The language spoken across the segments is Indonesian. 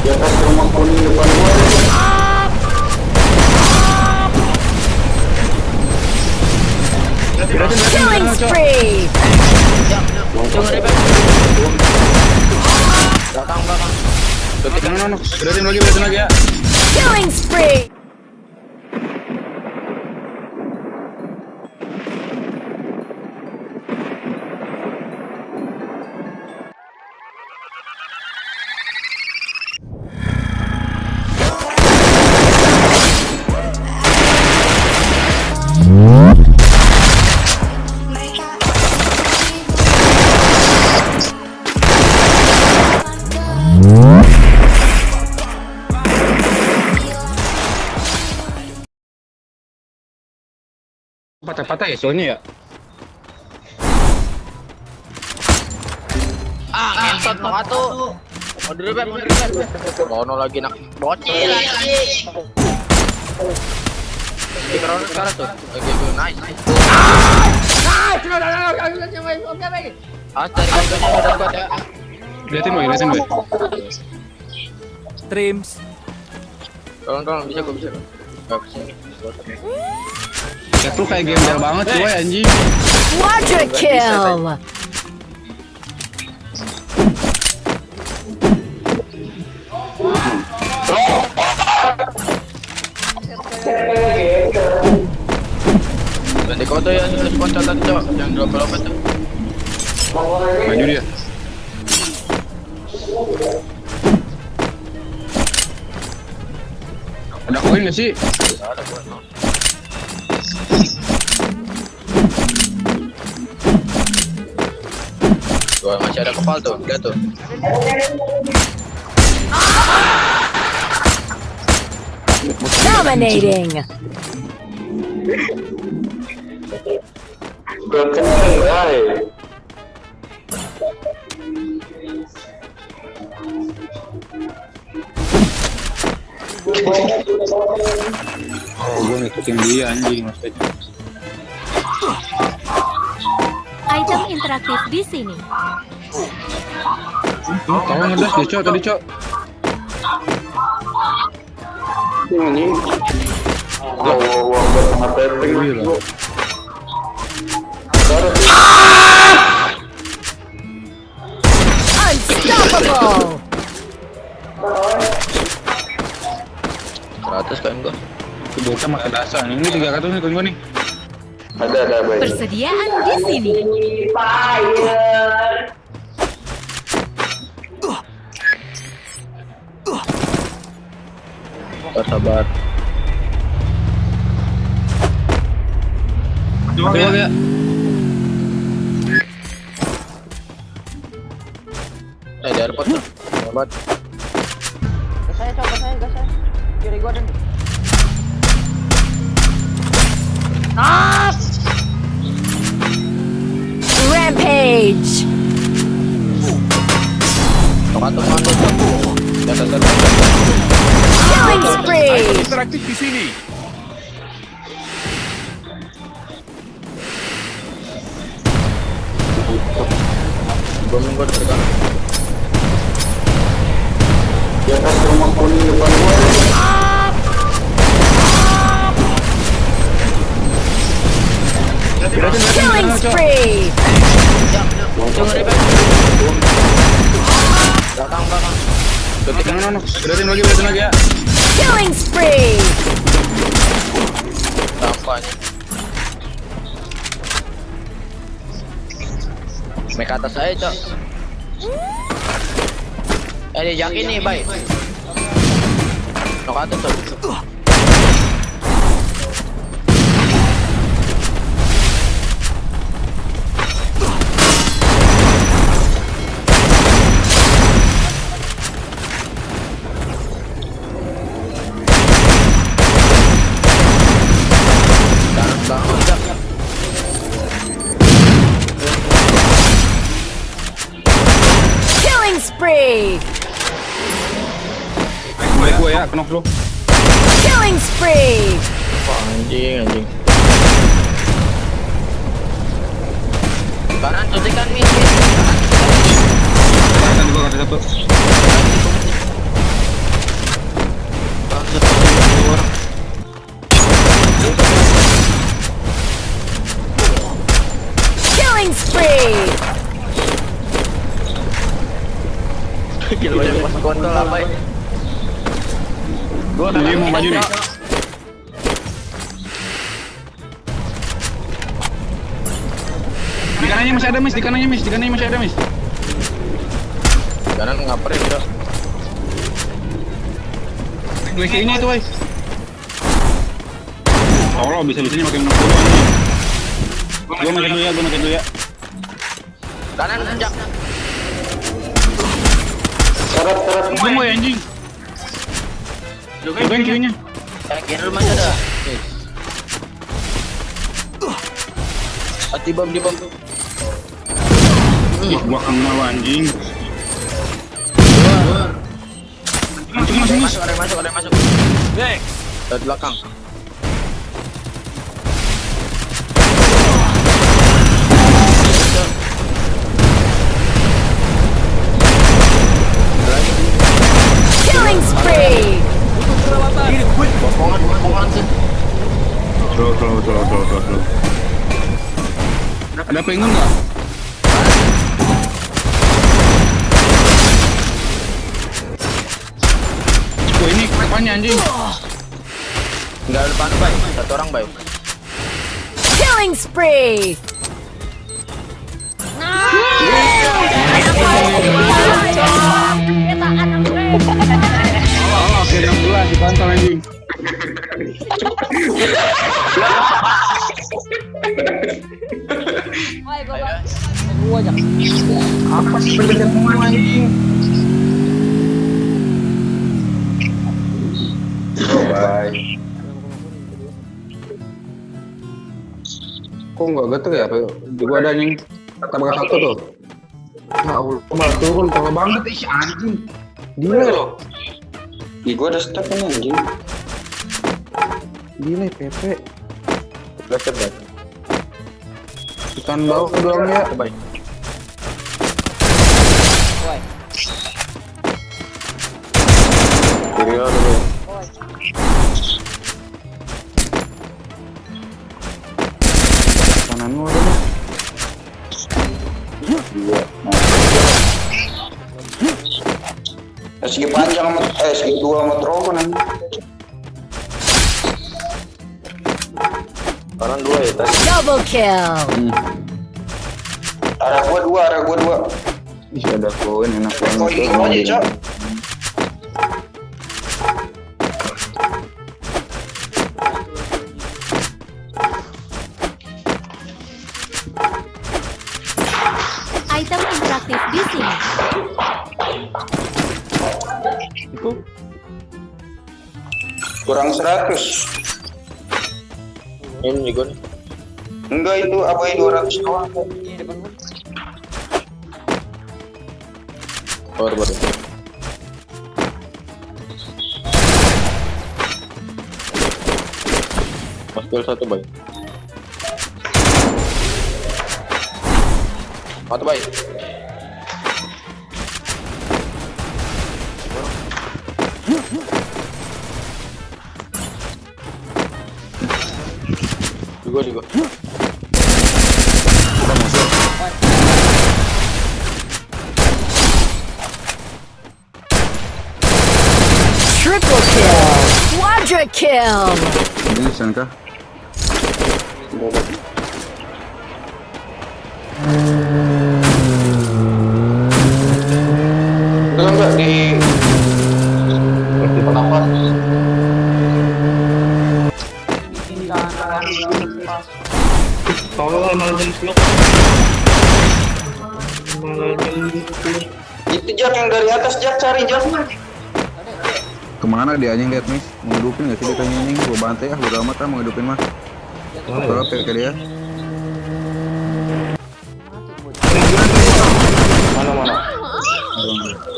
atas rumah kuning depan gua. Killing spree. Belakang. Beratin lagi ya. Killing spree. Patah-patah ya soalnya ya. Ngentot mau tuh. Mundur Beb. Bono lagi nak bocil lagi. Di corner sekarang tuh. Oke, nice. Dari bawahnya udah kuat ya. Liatin boy. Streams. Tolong bisa gua bisa. Enggak kesini. Ya tuh kayak gembel banget cuy anjing. Quadra kill. Nanti kau tuh ya terus kontak tadi Cok. Yang lompat tuh. Maju dia. Ada koin nggak sih? Ada buat. Tuh, masih ada kepal tuh, lihat tuh. Dominating. Oh, gue ngikutin dia anjing maksudnya. Item interaktif di sini. Tahu ngedas dia Cok tadi Cok. Ini. Gua tengah tapping Gila. gua. Unstoppable. 100 kan gua. Itu bocah makan dasar. Ini 300 nih koin gue nih. Ada baik. Persediaan di sini. Sabar. Coba ya. Di airport tuh. Sabar. Gas saya. Kiri gua dan. Rampage. Satu mantu. Dasar. Killing spree. Interaktif di sini. Gua tergang. Di atas rumah kuning depan gua. Killing spree. Belakang. Beratin lagi ya. Killing spree. Tampaknya. Make atas saya, Cok. Dia yakin nih, baik. Nok atas tuh. Killing spree. Baik gue ya, knock lu. Killing spree. Anjing. Kanan suntikan misi. Kanan juga ada satu. Kill banyak pas kontol apa ya? Gua Dia mau maju nih. Di kanannya masih ada, Miss. Di kanannya masih ada, Miss. Kanan ngaper ya, Bro. WC ini itu, guys. Tolong bisa-bisanya pakai menang dulu ini. Gua makan dulu ya. Kanan Jak. Seret. Gua mau ya, anjing. Jogain kirinya. Kiri rumah ada. Ati bom di bom. Ih, gua kena lu, anjing. Masuk. Ada yang masuk. Dari belakang. Killing spree. Bohongan sih. Slow. Ada pengen nggak? Wah, ini depannya anjing. Enggak ada depan, Bay. Satu orang, Bay. Killing spree. Oh, oke 16 dipantau anjing. Gua aja. Apa sih bener semua anjing? Bye. Kok nggak geter ya? Di gua ada anjing. Tambah satu tuh. Ya Allah, malah turun kalau banget ih anjing. Gila loh. Ih, gua ada step ini anjing. Gila PP. Udah step. Ikan bau doang ya. Bay. Woi. Kiri dulu. Kanan lu ada nih. Dua. Segi panjang sama segi 2 sama Trogon anjing. Kanan 2 ya tadi. Double kill. Arah gua 2. Ih, ada koin enak Koin banget. gitu aja, Cok. Item interaktif di sini. Kurang 100. Ini juga nih. Enggak itu apa ini 200 doang. Baru. Mas satu, Bay. Satu, Bay. Juga. Udah masuk. Triple kill. Quadra kill. Ini sangka. Enggak di penapan. Itu Jak yang dari atas, Jak cari Jak. Kemana dia anjing lihat nih? Mau ngedupin nggak sih dia kayaknya anjing? Gua bantai ah, bodo amat ah mau ngedupin mah. Kalau kayak dia. Mana?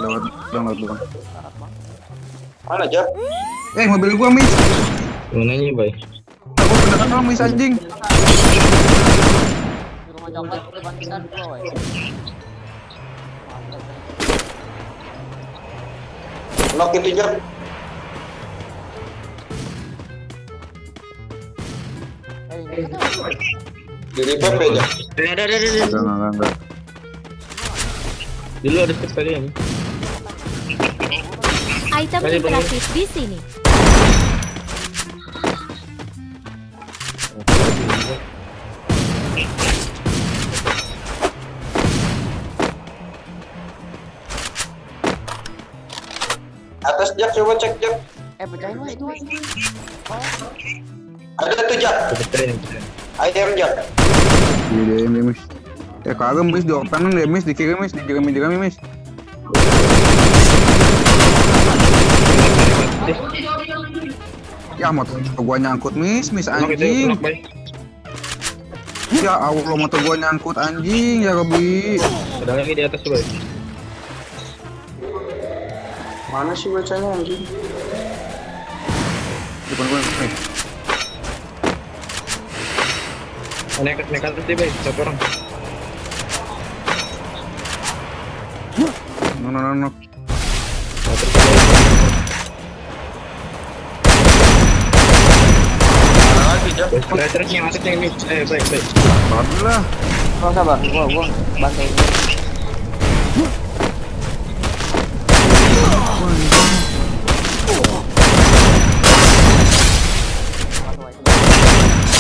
Lewat. Mana Jak? Mobil gua, Mis. Mananya, Bay? Aku pendekat sama Mis anjing. Di rumah coklat depan kita dua, woi. Knock itu Jak. Di revive ya Jak. Ada. Enggak. Dulu ada step kali ini. Item interaktif di sini. Atas Jak, coba cek Jak. Pecahin woi itu woi. Ada tuh Jak. Ayam Jak. Iya, mis. Ya kagak mis, di open deh mis, di kiri mis, di kiri mis. Ya motor gua nyangkut mis anjing. Ya Allah motor gua nyangkut anjing ya Robi. Ada lagi di atas tuh, boy. Mana sih bacanya anjing? Depan gua nih. Naik atas deh, boy. Satu orang. No. Mana lagi Jak? Terus yang atas yang ini. Baik. Bagus lah. Oh sabar, gua bantai.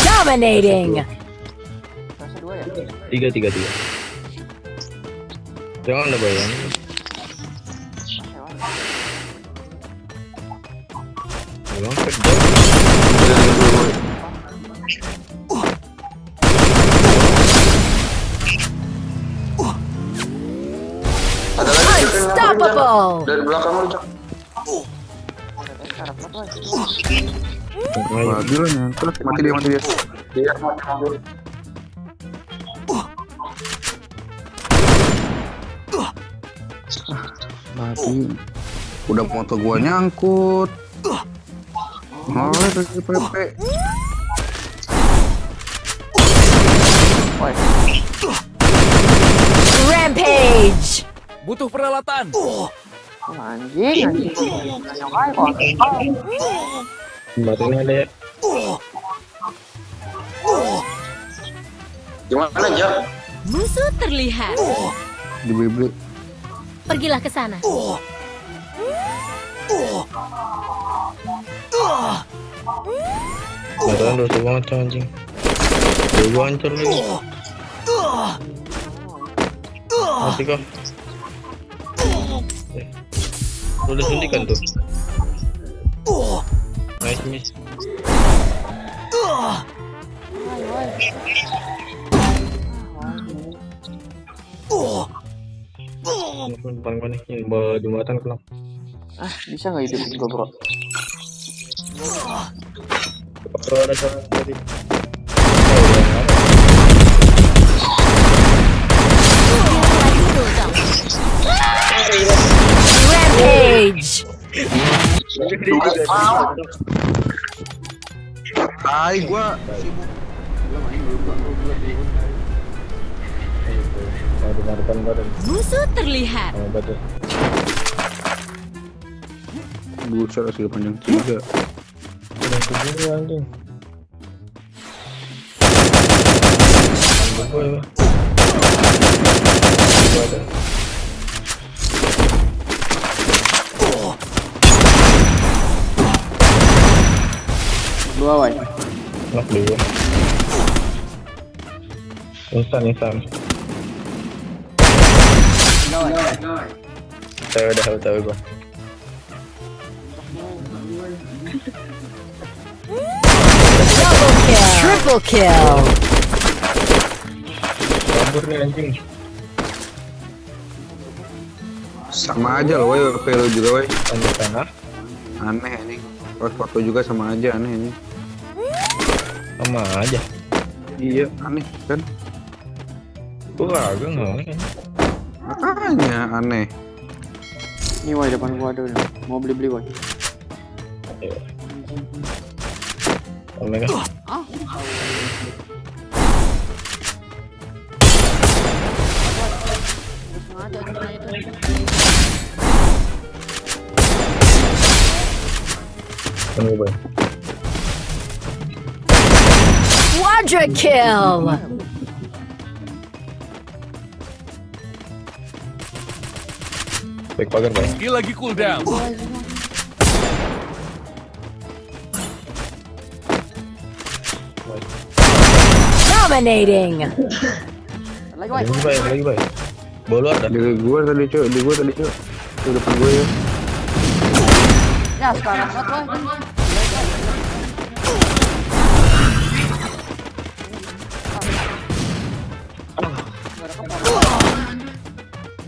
Dominating. Rasa 2 ya? 3. Jangan ada bayang. Memang kerja. Ada lagi Jak yang nyamperin, Jak. Unstoppable. Dari belakang lu Jak. Bagus lah nyangkut. Mati dia. Iya, mati mobil. Mati. Udah motor gua nyangkut. Oleh PP. Rampage. Butuh peralatan. Anjing. Nyokai kok. Baterainya ada ya. Gimana Jak? Musuh terlihat. Dibeli. Pergilah ke sana. Baterai dosa banget anjing. Gua hancur lagi. Masih kah? Lu udah suntikan tuh. Nice miss. Depan gua nih, yang bawa jembatan kenapa? Bisa nggak hidupin gua bro? Kalau ada cara tadi. Rampage. Hai gua sibuk. Dengarkan badan. Musuh terlihat. Sama badan. Buset asli panjang 3. Udah segini anjing. Ambil gua ya. Ada. Dua woi. Knock dulu. Instan. Tahu gua. Double kill. Triple kill. Kabur nih anjing. Sama aja loh, WP lo juga, woi. Tanah. Aneh ini. Foto juga sama aja aneh ini. Sama aja. Iya, aneh kan? Gua kagak ngomong kan. Makanya aneh. Ini woi depan gua ada. Mau beli woi. Omega. Tunggu, Boy. Quadra kill. Baik pagar, Boy. Skill lagi cooldown. Dominating. Lagi boy. Lagi bay. Bolu ada. Di gua tadi cuy. Di depan gua ya. Ya sekarang shot boy.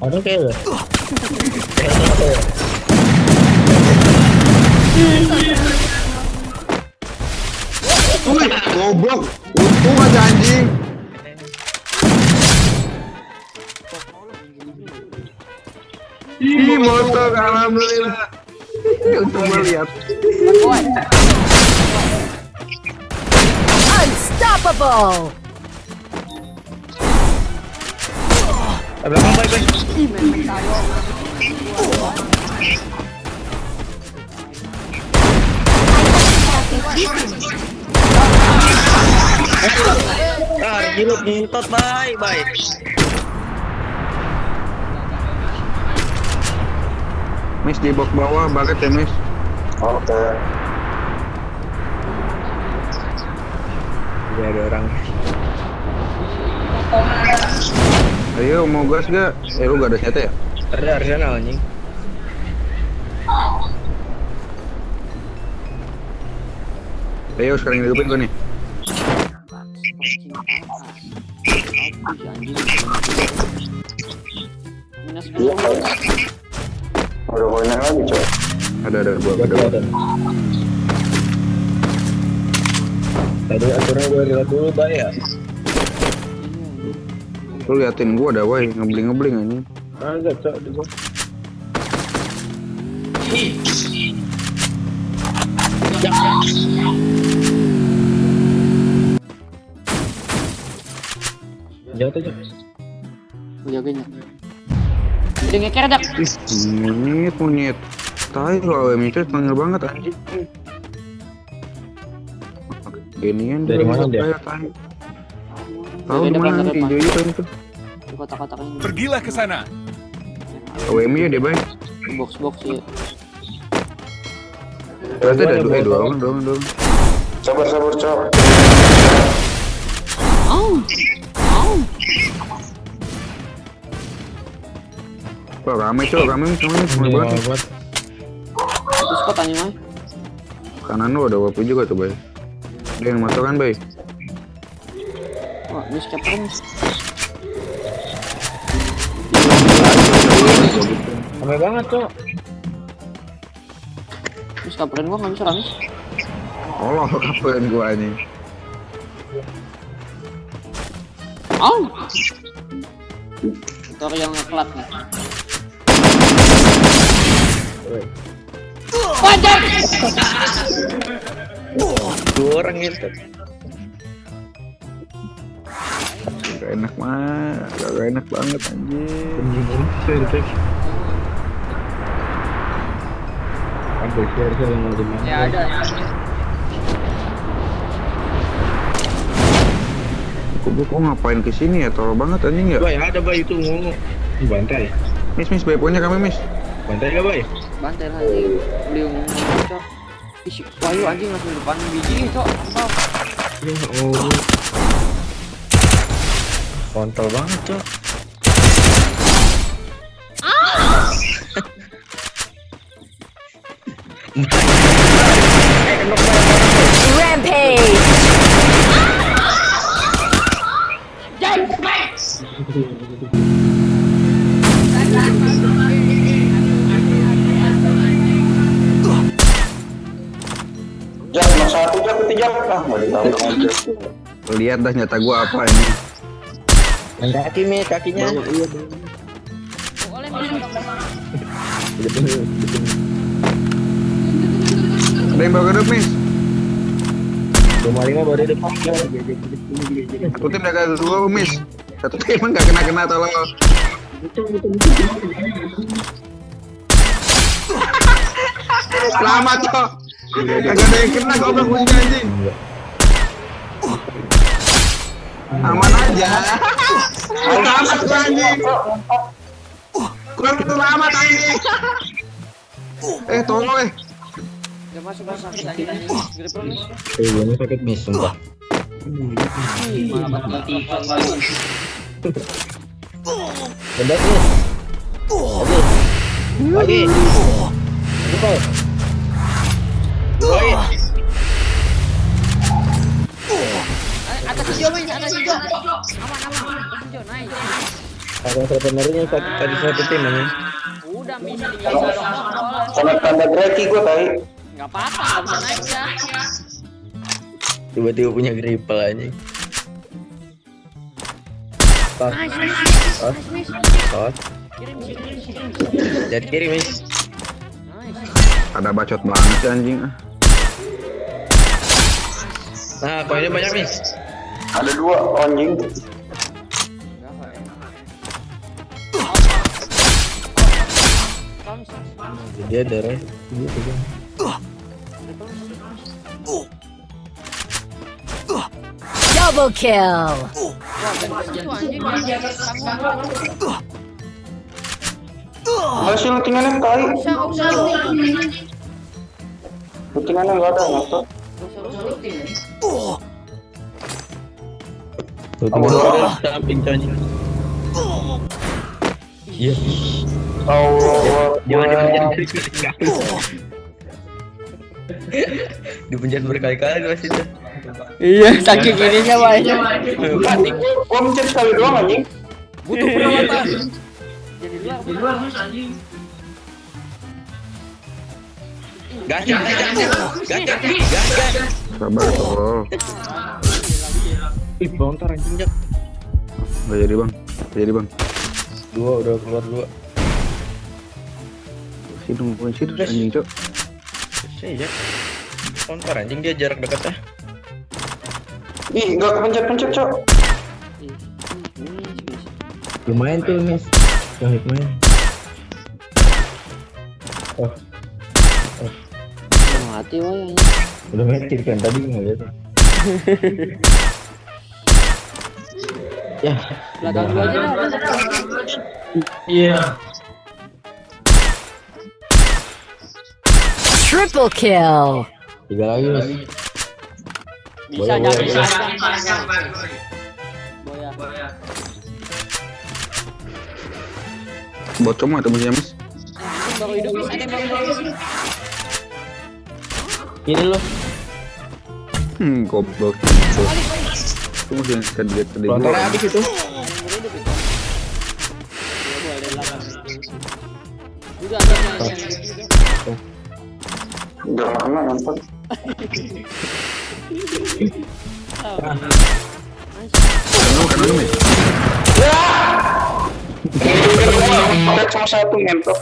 Ada kayak Wih, goblok. Untung aja anjing. Ih, motor alhamdulillah. Untung gua lihat. Boy. Unstoppable. belakang bay. Ih, main tayo. Giluk ngintot bay. Miss di box bawah banget ya, Miss. Oke. Ya ada orang. Ayo mau gas gak? Lu gak ada senjata ya? Ada Arsenal anjing. Ayo sekarang hidupin gua nih. Minus Iya kan. Udah banyak lagi coy. Ada gua ada. Tadi aturan gue lihat dulu bay ya. Lu liatin gua ada woi ngebling anjing. Agak cok di gua. Jatuh aja. jaganya. Udah ngeker dak. Monyet. Tai lo AWM itu tengil banget anjing. Ginian Dari mana dia? Tahu di mana nih hijau itu? Di kotak-kotak ini. Pergilah ke sana. AWM nya dia baik. Box ya. Berarti ada dua orang. Sabar coy. Wah ramai semuanya banget. Terus kok tanya mah? Kanan lu ada wapu juga tuh bay. Dia yang masuk kan bay. Wah, ini captain. Ramai banget cok. Terus kapten gua nggak bisa ramis. Allah kapan gua ini. Motor yang ngeklat nih. Wajar. Dua orang itu. Gak enak mah, gak enak banget anjing. Ya ada. Kok ngapain kesini ya? Tolol banget anjing ya. Bay ada bay itu ngomong. Bantai. Miss bay punya kami miss. Bantai gak bay? Bantai lah anjing. Beliau cok. Isi Wahyu anjing langsung depan biji cok. Mantap. Oh. Kontol banget cok. Rampage. Jak, nomor satu jak itu jak. Ah, mau ditahu aja. Lihat dah nyata gua apa ini. Yang kaki nih kakinya. Ada yang bawa geduk miss. 25 baru depan. Satu tim ada dua miss. Satu tim nggak kena tolong. Selamat cok. Gak ada yang kena goblok punya anjing. Aman aja. Selamat gua anjing. Kurang selamat anjing. Tolong Udah masuk sakit anjing. Grip promise. Gue sakit miss sumpah. Malah matikan kali. Bedak nih. Lagi. Buka. Lagi. Atas hijau main, atas hijau. Aman. Atas hijau, naik. Ada sebenarnya tadi satu tim ini. Udah bisa tinggal dorong. Sama tanda greki gue tadi. Enggak apa-apa, enggak bisa naik ya. Tiba-tiba punya gripple anjing. Pas. Pas. Kirim. Jadi kiri, Mis. Nice. Ada bacot banget sih anjing. Nah, koinnya banyak, Mis. Ada 2 anjing. Dia darah. Double kill. Masih lootingannya kali. Lootingannya nggak ada nggak. Tuh, udah samping anjing. Iya. Oh, Jangan dipencet berkali-kali mas itu. Iya, saking ininya banyak. gua mencet sekali doang anjing. Butuh perawatan. Jadi luar anjing. Gas. Sabar tolol. Ih, bontar anjing jak. Gak jadi bang. 2 udah keluar 2. Sidung anjing cok. Sih jak. Bontar anjing dia jarak dekat ah. Ih, nggak kepencet-pencet cok. Lumayan tuh Mis. Yang main. Mati woy. Udah mati kan tadi nggak lihat. Ya. Belakang gua aja dah. Iya. Triple kill. 3 lagi Mis. Bisa Boya. Boya. Bocor mah temennya mas. Baru hidup, ada yang baru hidup. Ini loh. Goblok. Tunggu sih tadi Bontarnya habis itu. Juga ada yang juga. Udah kena nonton. Kanan nih. Ada cuma 1 ngentot.